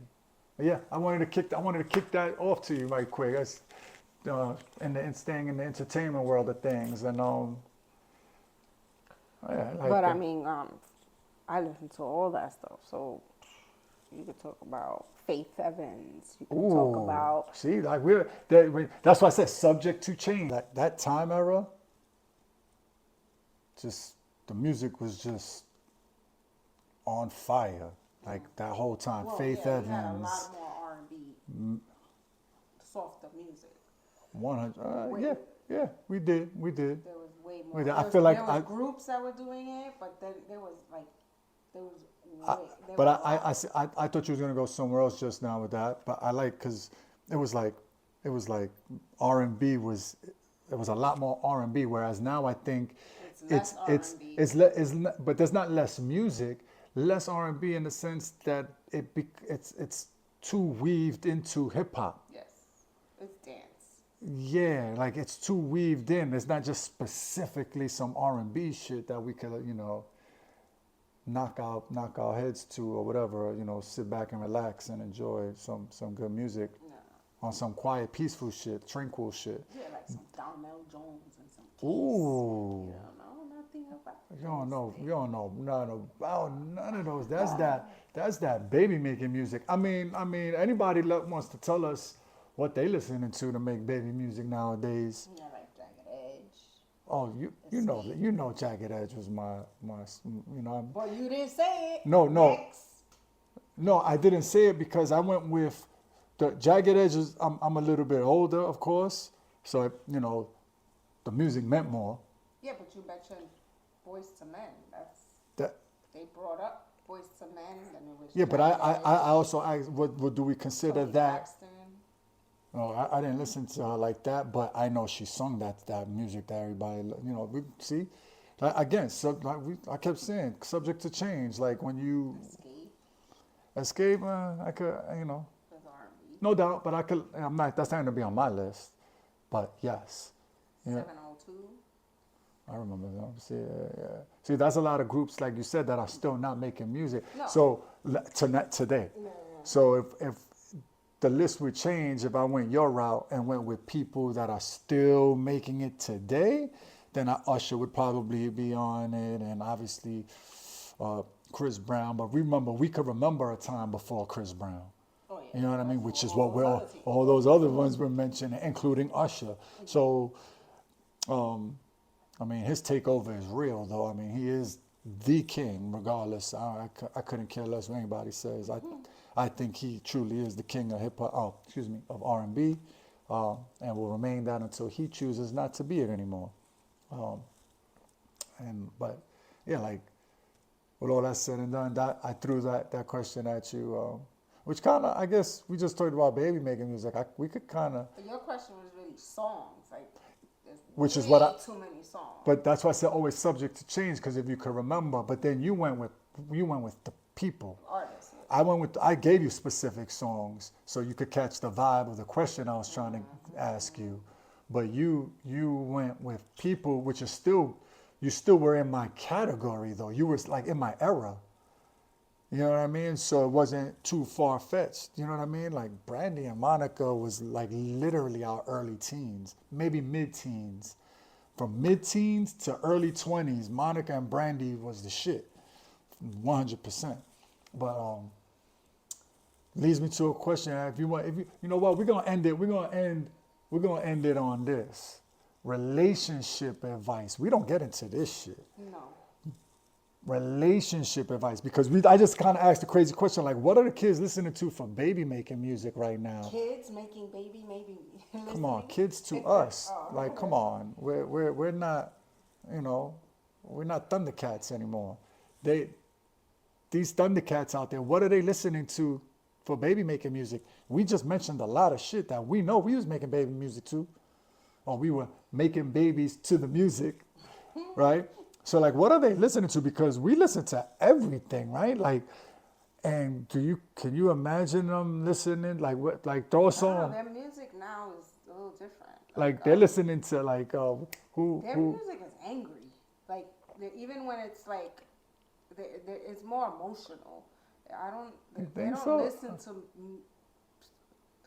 But yeah, I wanted to kick that off to you right quick. That's staying in the entertainment world of things, and But I mean, I listen to all that stuff. So you could talk about Faith Evans. You could talk about see, like that's why I said subject to change. That time era, just the music was just on fire. Like that whole time, Faith Evans. We had a lot more R&B, softer music. 100. Yeah, we did. There was way more. I feel like there was groups that were doing it, but then there was I thought you was gonna go somewhere else just now with that, but I like because it was like R&B was a lot more R&B, whereas now I think but there's not less music, less R&B in the sense that it's too weaved into hip hop. Yes, it's dance. Yeah, like it's too weaved in. It's not just specifically some R&B shit that we could, knock our heads to or whatever, sit back and relax and enjoy some good music on some quiet, peaceful shit, tranquil shit. Yeah, like some Darnell Jones and some Keys. Ooh. You don't know nothing about You don't know none about none of those. That's that baby making music. I mean, anybody wants to tell us what they listening to make baby music nowadays. Yeah, like Jagged Edge. Oh, you know Jagged Edge was my. Well, you didn't say it. No. Next. No, I didn't say it because I went with the Jagged Edge. I'm a little bit older, of course, so the music meant more. Yeah, but you mentioned Boys to Men. That. They brought up Boys to Men, and it was. Yeah, but Jagged I Edge, also asked, what do we consider Tony that? Braxton. No, I didn't listen to her like that, but I know she sung that music that everybody, we see. Again, I kept saying, subject to change. Like when you escape, I could, With R&B. no doubt, but that's not going to be on my list. But yes. Yeah, 702. I remember them. See, that's a lot of groups, like you said, that are still not making music. No. So, today. So if the list would change if I went your route and went with people that are still making it today, then Usher would probably be on it, and obviously Chris Brown. But remember, we could remember a time before Chris Brown. Oh, yeah. You know what I mean? Which is All what those all those other ones were mentioned, including Usher. So, I mean, his takeover is real, though. I mean, he is the king, regardless. I couldn't care less what anybody says. I think he truly is the king of hip hop. Of R&B, and will remain that until he chooses not to be it anymore. But yeah, like with all that said and done, I threw that question at you, which kind of, I guess we just talked about baby making music. We could kind of. But your question was really songs, like. Which is what too many songs. But that's why I said always subject to change, because if you could remember. But then you went with the people. Artists. I gave you specific songs so you could catch the vibe of the question I was trying to ask you. But you went with people, which is still, you still were in my category though. You were like in my era. You know what I mean? So it wasn't too far-fetched. You know what I mean? Like Brandy and Monica was like literally our early teens, maybe mid-teens. From mid-teens to early 20s, Monica and Brandy was the shit, 100%. But leads me to a question. If you know what, we're gonna end it on this. Relationship advice. We don't get into this shit. No. Relationship advice, because I just kind of asked a crazy question, like what are the kids listening to for baby making music right now? Kids making baby maybe. Come on, kids to us. Like, come on, we're not, we're not Thundercats anymore. These Thundercats out there, what are they listening to for baby making music? We just mentioned a lot of shit that we know we was making baby music to, or we were making babies to the music, right? So like, what are they listening to? Because we listen to everything, right? Like, and can you imagine them listening? Like what? Like throw a song. Their music now is a little different. Like they're listening to like Their music is angry. Like even when it's like, it's more emotional. They don't listen to.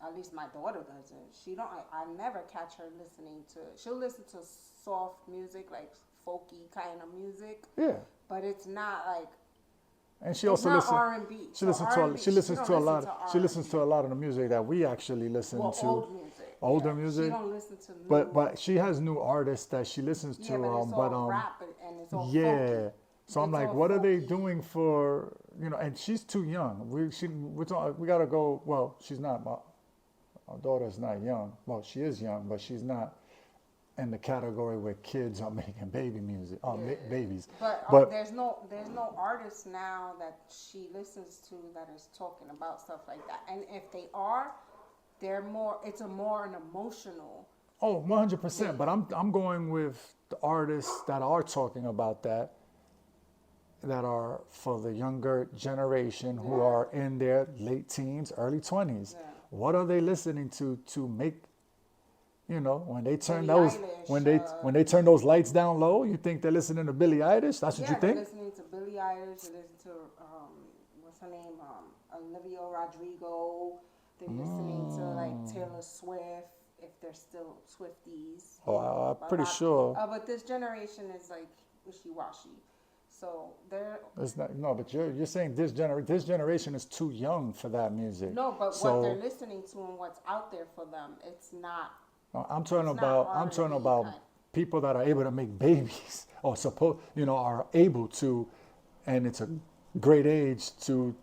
At least my daughter doesn't. She don't. I never catch her listening to. She'll listen to soft music, like folky kind of music. Yeah. But it's not like. And she also listens. R&B. She listens to a lot of the music that we actually listen to. Old music. Older music. She don't listen to new. But she has new artists that she listens to. But it's all rap and it's all yeah. folky. So I'm like, what are they doing for, and she's too young. We gotta go. Well, she's not. Our daughter's not young. Well, she is young, but she's not in the category where kids are making baby music, babies. But there's no artist now that she listens to that is talking about stuff like that. And if they are, it's an emotional. Oh, 100%. But I'm going with the artists that are talking about that are for the younger generation who are in their late teens, early 20s. Yeah. What are they listening to make, when they turn when they turn those lights down low, you think they're listening to Billie Eilish? That's what you think? They're listening to Billie Eilish, they listen to what's her name? Olivia Rodrigo. They're listening to like Taylor Swift, if they're still Swifties. Oh, I'm pretty sure. But this generation is like wishy-washy. So they're. It's not, no, but you're saying this generation is too young for that music. No, but what they're listening to and what's out there for them, it's not. I'm talking about people that are able to make babies, or are able to, and it's a great age to.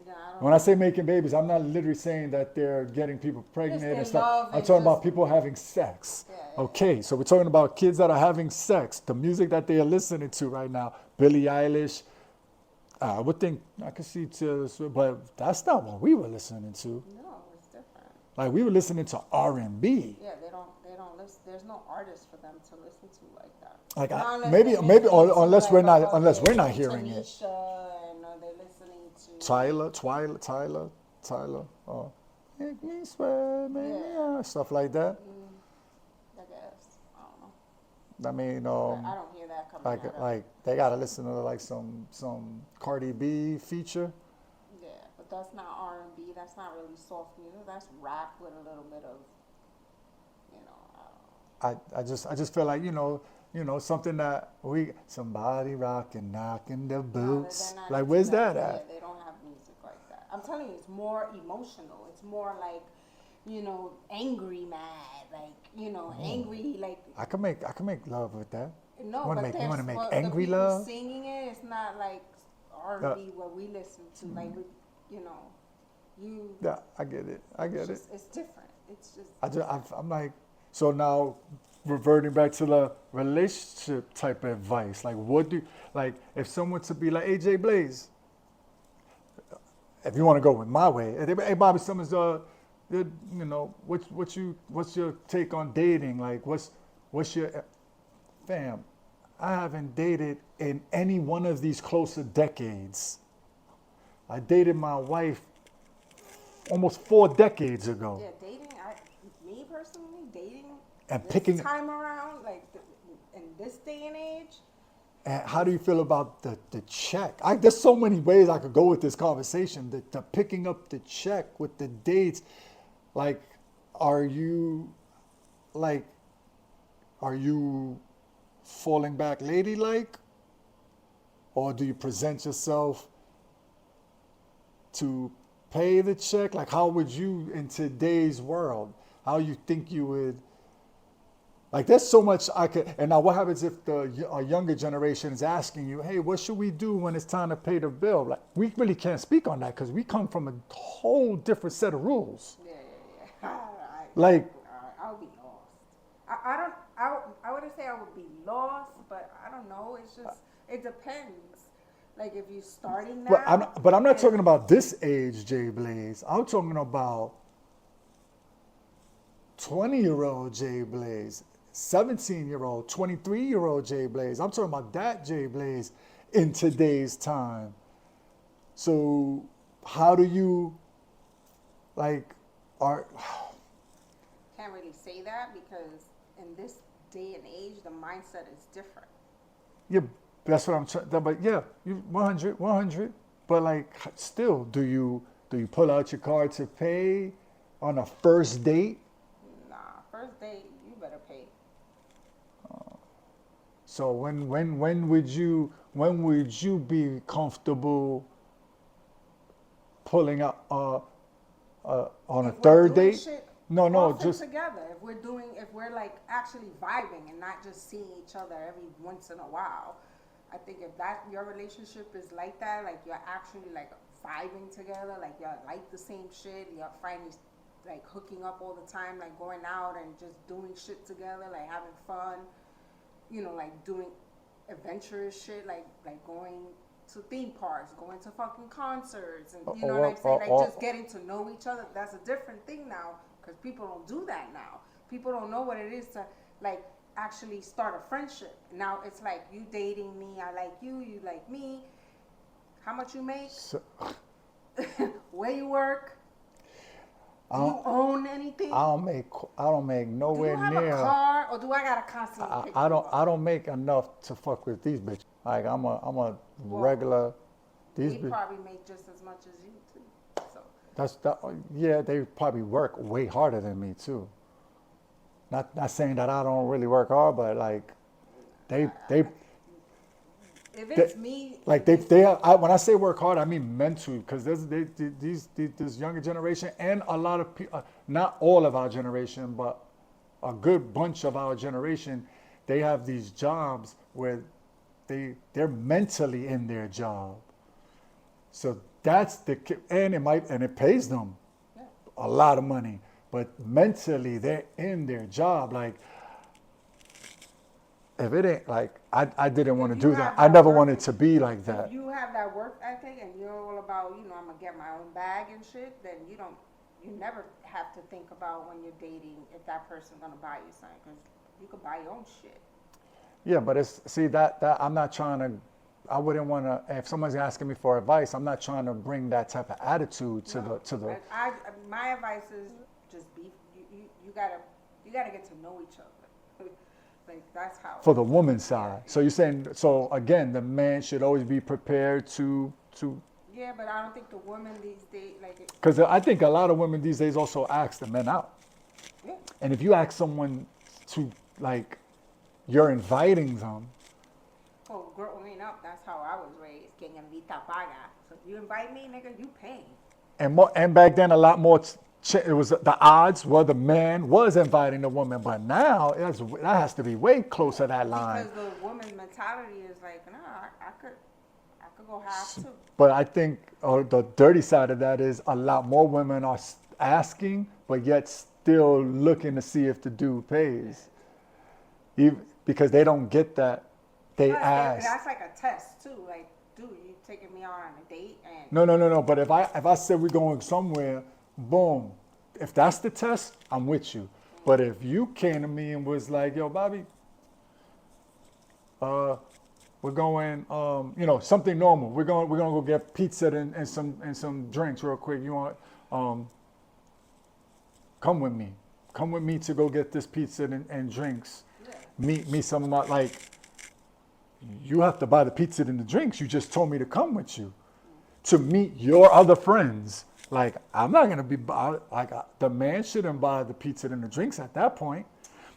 Yeah, when I say making babies, I'm not literally saying that they're getting people pregnant and stuff. I'm talking about people having sex. Yeah. Okay, so we're talking about kids that are having sex. The music that they are listening to right now, Billie Eilish. I could see Taylor Swift, but that's not what we were listening to. No, it's different. Like we were listening to R&B. Yeah, they don't listen. There's no artist for them to listen to like that. Like Not unless maybe they're maybe listening to, unless like, we're not fucking hearing it. Tanisha, and they're listening to Tyler. Oh, make me sweat, make me out, stuff like that. I guess. I don't know. I mean, I don't hear that coming out of like they gotta listen to like some Cardi B feature. Yeah, but that's not R&B. That's not really soft music. That's rap with a little bit of, I don't know. I just feel like something that somebody rocking, knocking the boots. No, Like where's that Yeah, at? they don't have music like that. I'm telling you, it's more emotional. It's more like, angry, mad, like, angry, like. I can make love with that. No, you wanna but make the angry people love? singing it, it's not like R&B what we listen to. Like, you. Yeah, I get it. It's different. It's just. I'm like, so now reverting back to the relationship type of advice. Like, if someone to be like, hey, Jay Blaze, if you want to go with my way, hey, Bobby Summers, what's your take on dating? Like, what's your, fam, I haven't dated in any one of these closer decades. I dated my wife almost 4 decades ago. Yeah, dating. Me personally, dating. And this picking time around, like in this day and age. And how do you feel about the check? There's so many ways I could go with this conversation. The picking up the check with the dates. Like, are you falling back ladylike? Or do you present yourself to pay the check? Like, how would you, in today's world, how you think you would? Like, there's so much I could. And now what happens if a younger generation is asking you, hey, what should we do when it's time to pay the bill? Like, we really can't speak on that because we come from a whole different set of rules. Yeah. I would be lost. I wouldn't say I would be lost, but I don't know. It's just, it depends. Like, if you're starting now. But I'm not talking about this age, Jay Blaze. I'm talking about 20-year-old Jay Blaze, 17-year-old, 23-year-old Jay Blaze. I'm talking about that Jay Blaze in today's time. So how do you, Can't really say that because in this day and age, the mindset is different. Yeah, that's what I'm trying. But yeah, you 100. But still, do you pull out your card to pay on a first date? Nah, first date, you better pay. So when would you be comfortable pulling up on a third date? No, just together. If we're like actually vibing and not just seeing each other every once in a while. I think if your relationship is like that, like you're actually like vibing together, like y'all like the same shit, y'all finally like hooking up all the time, like going out and just doing shit together, like having fun, like doing adventurous shit, like going to theme parks, going to fucking concerts, and you know what I'm saying, like just getting to know each other. That's a different thing now because people don't do that now. People don't know what it is to like actually start a friendship. Now it's like you dating me, I like you, you like me. How much you make? Where you work? Do you own anything? I don't make nowhere near. Do you have a car, or do I gotta constantly pick you up? I don't make enough to fuck with these bitches. Like I'm a regular. These they probably make just as much as you too. So yeah, they probably work way harder than me too. Not saying that I don't really work hard, but like they if it's me, like when I say work hard, I mean mentally, because this younger generation and a lot of people, not all of our generation, but a good bunch of our generation, they have these jobs where they're mentally in their job. So that's and it pays them a lot of money, but mentally they're in their job. Like, if it ain't like, I didn't want to do that. I never wanted to be like that. If you have that work ethic and you're all about, I'm gonna get my own bag and shit, then you don't you never have to think about when you're dating if that person's gonna buy you something, because you could buy your own shit. Yeah, but that I'm not trying to. I wouldn't want to. If someone's asking me for advice, I'm not trying to bring that type of attitude to the. My advice is just be. You gotta get to know each other. Like that's how. For the woman's side. So you're saying, so again, the man should always be prepared to. Yeah, but I don't think the women these days like. Because I think a lot of women these days also ask the men out. Yeah. And if you ask someone to, like, you're inviting them. Oh, growing up, that's how I was raised. Quien invita paga. So if you invite me, nigga, you paying. And back then, a lot more. It was the odds were the man was inviting the woman, but now that has to be way closer to that line. Because the woman's mentality is like, nah, I could go half too. But I think the dirty side of that is a lot more women are asking, but yet still looking to see if the dude pays. Because they don't get that. They ask. That's like a test too. Like, dude, you taking me out on a date and No. But if I said we're going somewhere, boom. If that's the test, I'm with you. But if you came to me and was like, yo, Bobby, we're going, something normal. We're gonna go get pizza and some drinks real quick. You want, come with me. Come with me to go get this pizza and drinks. Yeah. Meet me some of my, like, you have to buy the pizza and the drinks. You just told me to come with you to meet your other friends. Like, I'm not gonna be the man shouldn't buy the pizza and the drinks at that point.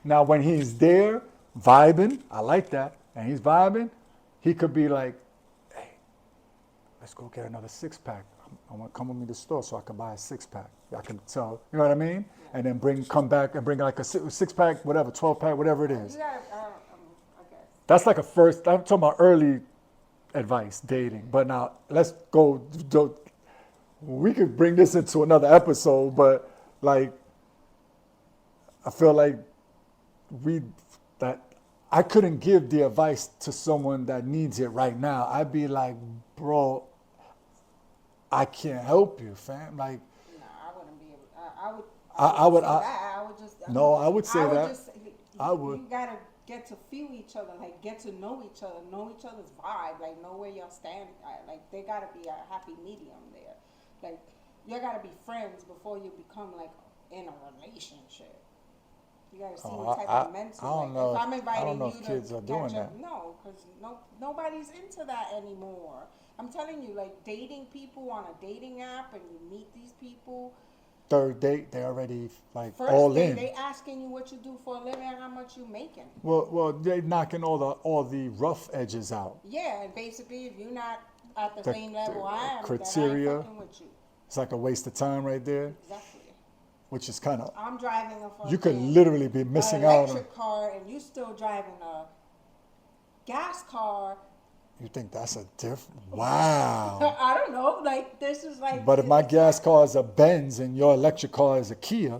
Now, when he's there vibing, I like that, and he's vibing, he could be like, hey, let's go get another 6-pack. I want to come with me to the store so I can buy a 6-pack. I can tell, you know what I mean? Yeah. And then come back and bring like a 6-pack, whatever, 12-pack, whatever it is. Yeah, okay. That's like a first, I'm talking about early advice, dating. But now, let's go, we could bring this into another episode, but like, I feel like I couldn't give the advice to someone that needs it right now. I'd be like, bro, I can't help you, fam. Like, no, I wouldn't be able. I would say that. I would. You gotta get to feel each other, like get to know each other, know each other's vibe, like know where y'all stand. Like there gotta be a happy medium there. Like you gotta be friends before you become like in a relationship. You gotta see what type of mental. I don't know. If I'm inviting I don't know you if kids are doing that. No, because nobody's into that anymore. I'm telling you, like dating people on a dating app, and you meet these people. Third date, they already like First all date, in. They asking you what you do for a living and how much you making. Well, they knocking all the rough edges out. Yeah, and basically, if you're not at the same level I am, criteria, then I ain't fucking with you. It's like a waste of time right there. Exactly. Which is kind of. I'm driving a fucking. You could literally be missing out on. Electric car, and you still driving a gas car. You think that's a different? Wow. I don't know. Like this is like. But if my gas car is a Benz and your electric car is a Kia,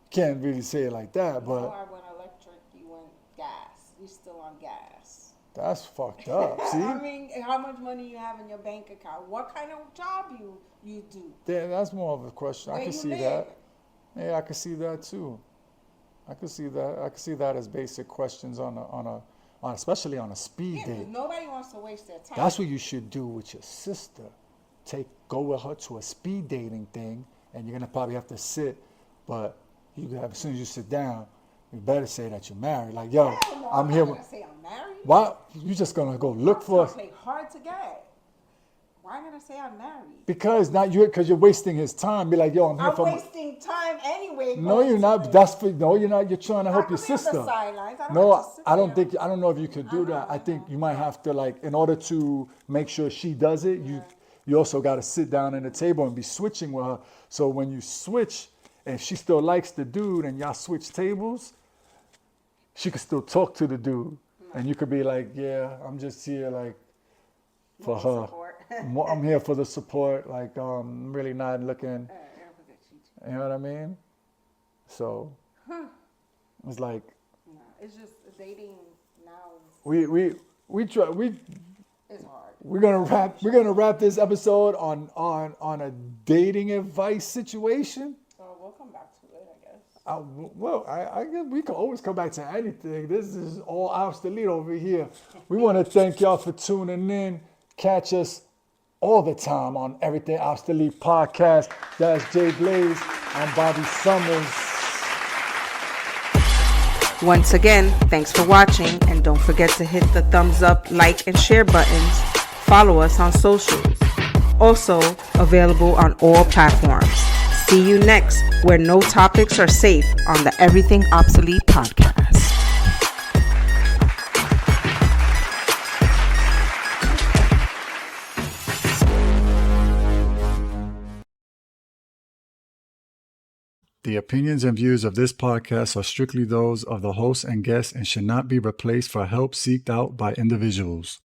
can't really say it like that. But I went electric. You went gas. You still on gas. That's fucked up. See. I mean, how much money you have in your bank account? What kind of job you do? Yeah, that's more of a question. Where I can you see live? that. Yeah, I can see that too. I can see that. I can see that as basic questions especially on a speed date. Nobody wants to waste their time. That's what you should do with your sister. Go with her to a speed dating thing, and you're gonna probably have to sit. But as soon as you sit down, you better say that you're married. Like, yo, I'm here. I'm not gonna say I'm married. Why? You just gonna go look for? Play hard to get. Why gonna say I'm married? Because you're wasting his time. Be like, yo, I'm here for. I'm wasting time anyway. No, you're not. You're not. You're trying to help your sister. No, I don't know if you could do that. I think you might have to, like, in order to make sure she does it, you also got to sit down at the table and be switching with her. So when you switch, and she still likes the dude, and y'all switch tables, she could still talk to the dude, and you could be like, yeah, I'm just here like for her. I'm here for the support. Like, I'm really not looking. You know what I mean? So it's like. No, it's just dating now. We try. It's hard. We're gonna wrap this episode on a dating advice situation. I guess we can always come back to anything. This is all obsolete over here. We want to thank y'all for tuning in. Catch us all the time on Everything Obsolete Podcast. That's Jay Blaze. I'm Bobby Summers. Once again, thanks for watching, and don't forget to hit the thumbs up, like, and share buttons. Follow us on socials. Also available on all platforms. See you next, where no topics are safe on the Everything Obsolete Podcast. The opinions and views of this podcast are strictly those of the host and guests and should not be replaced for help seeked out by individuals.